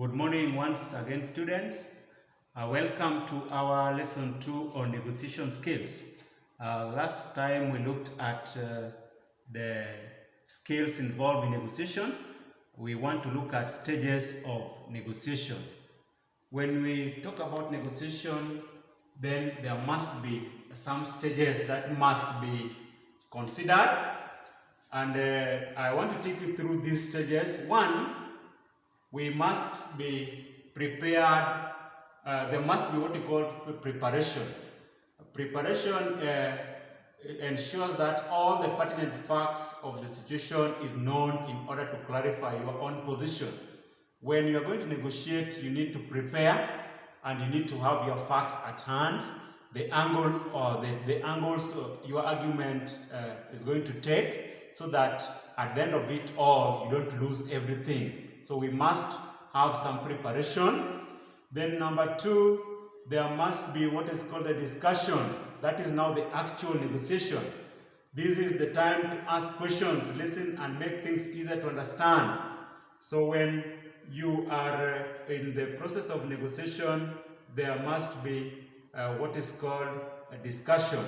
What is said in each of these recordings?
Good morning once again, students. Welcome to our lesson 2 on negotiation skills. Last time we looked at the skills involved in negotiation. We want to look at stages of negotiation. When we talk about negotiation, then there must be some stages that must be considered. And I want to take you through these stages. One, we must be prepared. There must be what we call preparation. Preparation ensures that all the pertinent facts of the situation is known in order to clarify your own position. When you are going to negotiate, you need to prepare and you need to have your facts at hand, the angle or the angles your argument is going to take, so that at the end of it all, you don't lose everything. So we must have some preparation. Then number two, there must be what is called a discussion. That is now the actual negotiation. This is the time to ask questions, listen, and make things easier to understand. So when you are in the process of negotiation, there must be what is called a discussion.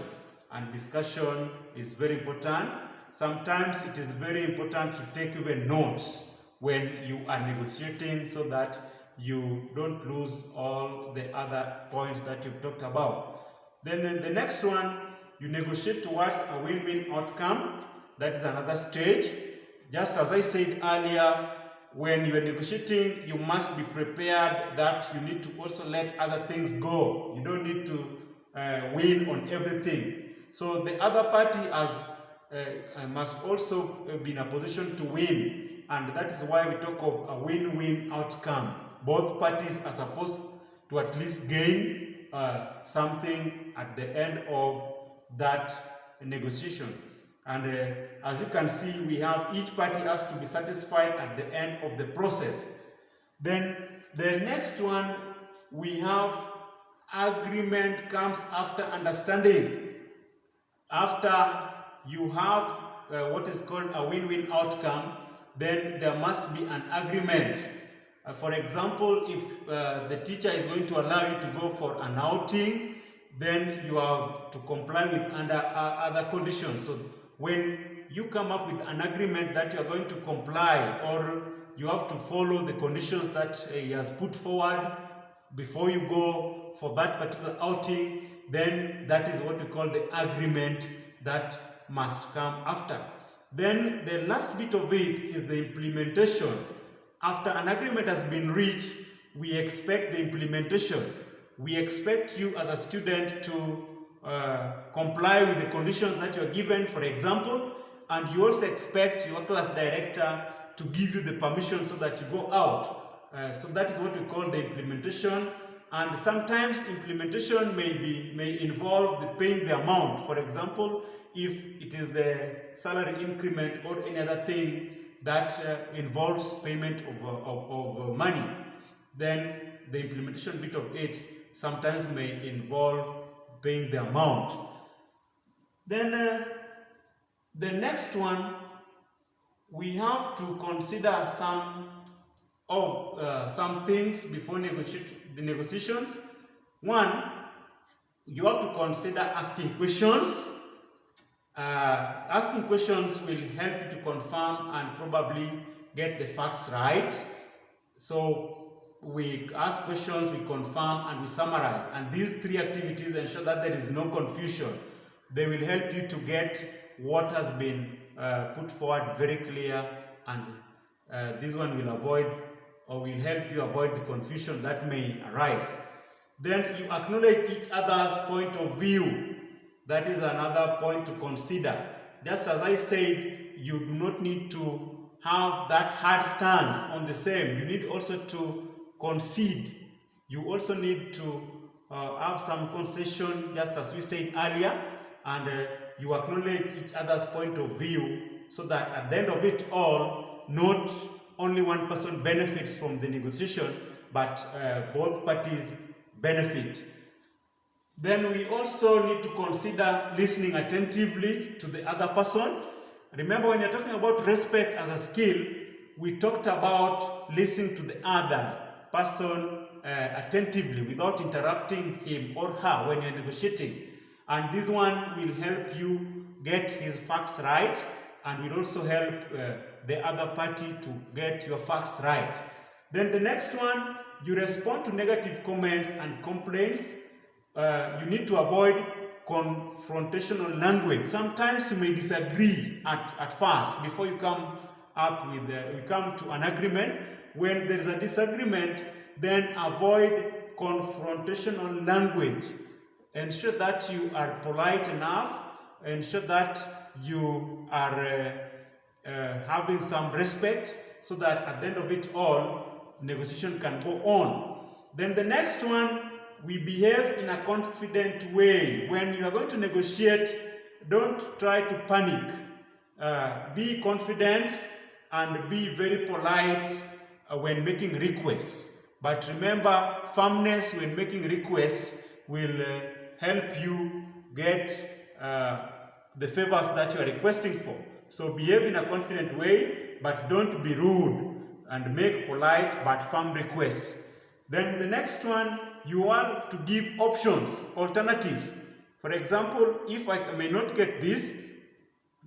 And discussion is very important. Sometimes it is very important to take even notes when you are negotiating, so that you don't lose all the other points that you've talked about. Then in the next one, you negotiate towards a win-win outcome. That is another stage. Just as I said earlier, when you are negotiating, you must be prepared that you need to also let other things go. You don't need to win on everything. So the other party must also be in a position to win. And that is why we talk of a win-win outcome. Both parties are supposed to at least gain something at the end of that negotiation. And as you can see, we have each party has to be satisfied at the end of the process. Then the next one, we have agreement comes after understanding. After you have what is called a win-win outcome, then there must be an agreement. For example, if the teacher is going to allow you to go for an outing, then you have to comply with under other conditions. So when you come up with an agreement that you are going to comply, or you have to follow the conditions that he has put forward before you go for that particular outing, then that is what we call the agreement that must come after. Then the last bit of it is the implementation. After an agreement has been reached, we expect the implementation. We expect you as a student to comply with the conditions that you are given, for example, and you also expect your class director to give you the permission so that you go out. So that is what we call the implementation. And sometimes implementation may involve the paying the amount. For example, if it is the salary increment or any other thing that involves payment of money, then the implementation bit of it sometimes may involve paying the amount. Then the next one, we have to consider some things before the negotiations. One, you have to consider asking questions. Asking questions will help you to confirm and probably get the facts right. So we ask questions, we confirm, and we summarize. And these three activities ensure that there is no confusion. They will help you to get what has been put forward very clear, and this one will help you avoid the confusion that may arise. Then you acknowledge each other's point of view. That is another point to consider. Just as I said, you do not need to have that hard stance on the same. You need also to concede. You also need to have some concession, just as we said earlier, and you acknowledge each other's point of view, so that at the end of it all, not only one person benefits from the negotiation, but both parties benefit. Then we also need to consider listening attentively to the other person. Remember, when you're talking about respect as a skill, we talked about listening to the other. person attentively without interrupting him or her when you're negotiating. And this one will help you get his facts right, and will also help the other party to get your facts right. Then the next one, you respond to negative comments and complaints. You need to avoid confrontational language. Sometimes you may disagree at first before you come to an agreement. When there is a disagreement, then avoid confrontational language. Ensure that you are polite enough. Ensure that you are having some respect, so that at the end of it all, negotiation can go on. Then the next one, we behave in a confident way. When you are going to negotiate, don't try to panic. Be confident and be very polite when making requests. But remember, firmness when making requests will help you get the favors that you are requesting for. So behave in a confident way, but don't be rude, and make polite but firm requests. Then the next one, you want to give options, alternatives. For example, if I may not get this,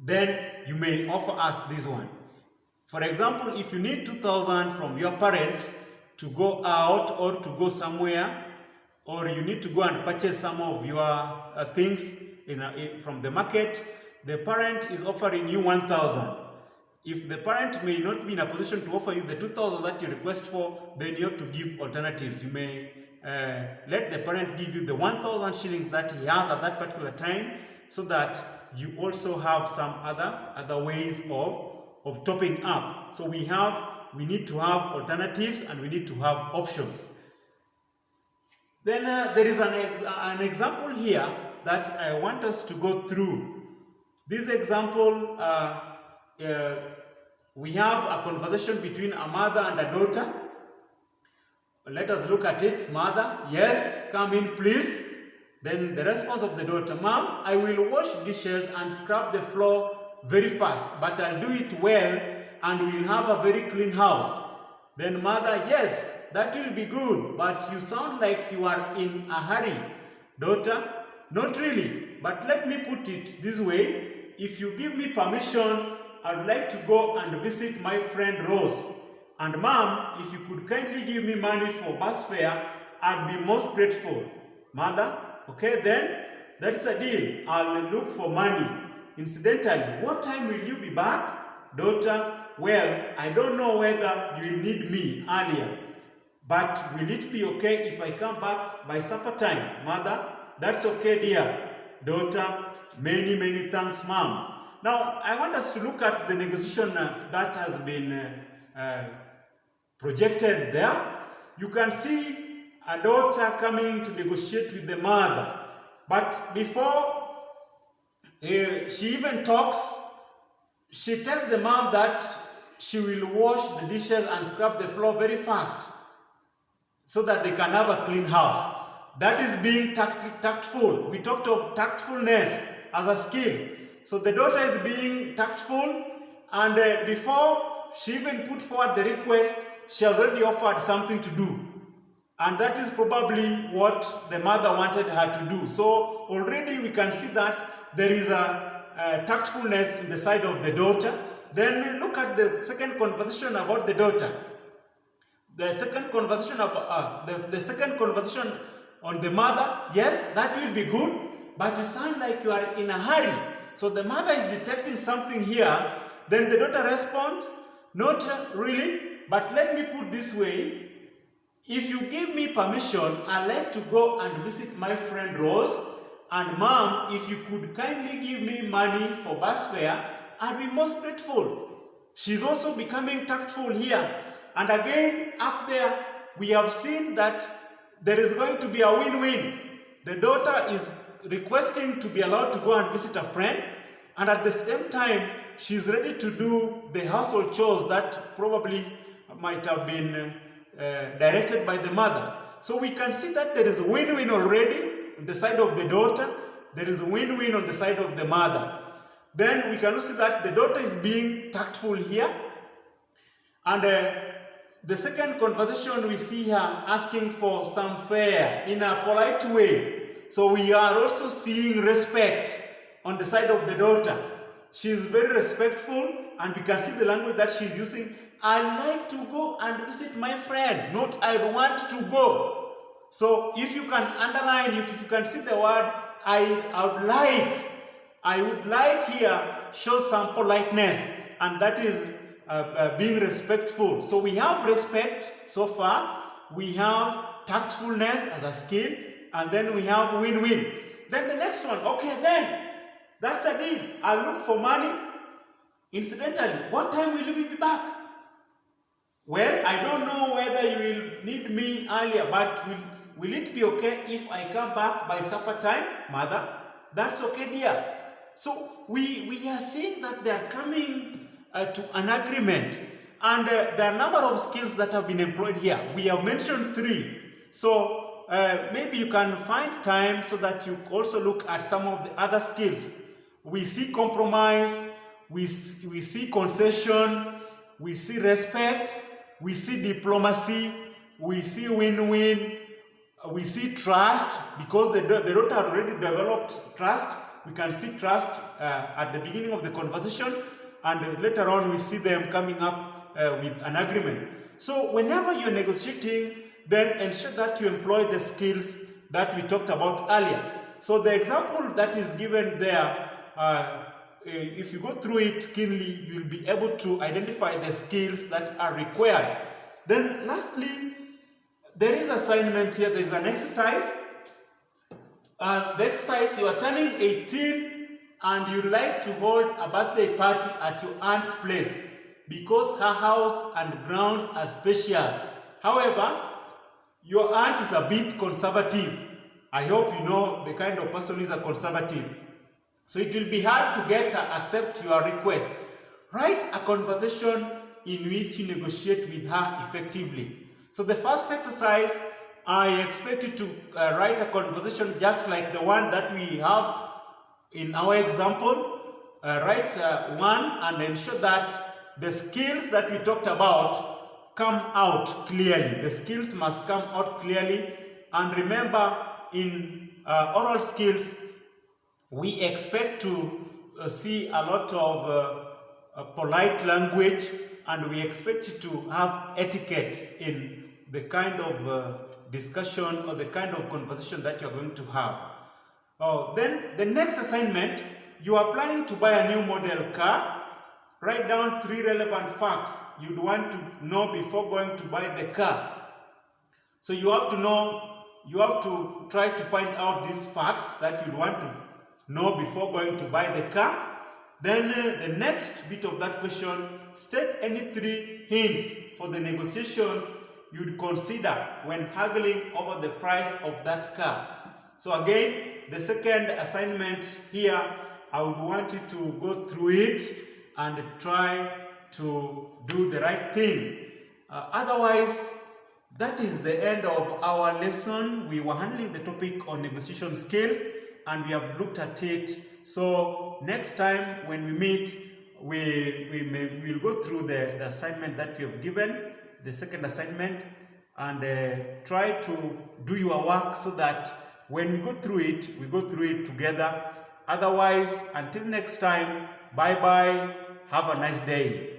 then you may offer us this one. For example, if you need 2,000 from your parent to go out or to go somewhere, or you need to go and purchase some of your things from the market, the parent is offering you 1,000. If the parent may not be in a position to offer you the 2,000 that you request for, then you have to give alternatives. You may let the parent give you the 1,000 shillings that he has at that particular time, so that you also have some other ways of topping up. So we need to have alternatives, and we need to have options. Then there is an example here that I want us to go through. This example, we have a conversation between a mother and a daughter. Let us look at it. Mother: yes, come in please. Then the response of the daughter: Mom, I will wash dishes and scrub the floor very fast, but I'll do it well, and we'll have a very clean house. Then mother: yes, that will be good, but you sound like you are in a hurry. Daughter: not really, but let me put it this way. If you give me permission, I'd like to go and visit my friend Rose. And Mom, if you could kindly give me money for bus fare, I'd be most grateful. Mother: okay then, that's a deal. I'll look for money. Incidentally, what time will you be back? Daughter: well, I don't know whether you will need me earlier, but will it be okay if I come back by supper time? Mother: that's okay, dear. Daughter: many, many thanks, Mom. Now, I want us to look at the negotiation that has been projected there. You can see a daughter coming to negotiate with the mother. But before she even talks, she tells the mom that she will wash the dishes and scrub the floor very fast, so that they can have a clean house. That is being tactful. We talked of tactfulness as a skill. So the daughter is being tactful, and before she even put forward the request, she has already offered something to do. And that is probably what the mother wanted her to do. So already we can see that there is a tactfulness in the side of the daughter. Then look at the second conversation about the daughter. The second conversation on the mother: yes, that will be good, but you sound like you are in a hurry. So the mother is detecting something here. Then the daughter responds: not really, but let me put this way. If you give me permission, I'd like to go and visit my friend Rose. And Mom, if you could kindly give me money for bus fare, I'd be most grateful. She's also becoming tactful here. And again, up there, we have seen that there is going to be a win-win. The daughter is requesting to be allowed to go and visit a friend, and at the same time, she's ready to do the household chores that probably might have been directed by the mother. So we can see that there is a win-win already on the side of the daughter. There is a win-win on the side of the mother. Then we can see that the daughter is being tactful here, and the second conversation we see her asking for some fare in a polite way. So we are also seeing respect on the side of the daughter. She's very respectful, and we can see the language that she's using. I like to go and visit my friend, not I want to go. So if you can underline, if you can see the word I would like here shows some politeness, and that is being respectful. So we have respect so far, we have tactfulness as a skill, and then we have win-win. Then the next one, okay, then that's a deal. I'll look for money. Incidentally, what time will you be back? Well, I don't know whether you will need me earlier, but will it be okay if I come back by supper time, mother? That's okay, dear. So we are seeing that they are coming to an agreement. And there are a number of skills that have been employed here. We have mentioned 3. So maybe you can find time so that you also look at some of the other skills. We see compromise, we see concession, we see respect, we see diplomacy, we see win-win, we see trust, because the daughter had already developed trust. We can see trust at the beginning of the conversation, and later on we see them coming up with an agreement. So whenever you're negotiating, then ensure that you employ the skills that we talked about earlier. So the example that is given there, if you go through it keenly, you'll be able to identify the skills that are required. Then lastly, there is assignment here. There is an exercise. The exercise, you are turning 18 and you like to hold a birthday party at your aunt's place because her house and grounds are special. However, your aunt is a bit conservative. I hope you know the kind of person who is a conservative. So it will be hard to get her to accept your request. Write a conversation in which you negotiate with her effectively. So the first exercise, I expect you to write a conversation just like the one that we have in our example. Write one and ensure that the skills that we talked about come out clearly. The skills must come out clearly. And remember, in oral skills, we expect to see a lot of polite language, and we expect you to have etiquette in the kind of discussion or the kind of conversation that you're going to have. Then the next assignment, you are planning to buy a new model car. Write down 3 relevant facts you'd want to know before going to buy the car. So you have to try to find out these facts that you'd want to know before going to buy the car. Then the next bit of that question, state any 3 hints for the negotiations you'd consider when haggling over the price of that car. So again, the second assignment here, I would want you to go through it and try to do the right thing. Otherwise, that is the end of our lesson. We were handling the topic on negotiation skills, and we have looked at it. So next time when we meet, we'll go through the assignment that we have given, the second assignment, and try to do your work so that when we go through it together. Otherwise, until next time, bye-bye, have a nice day.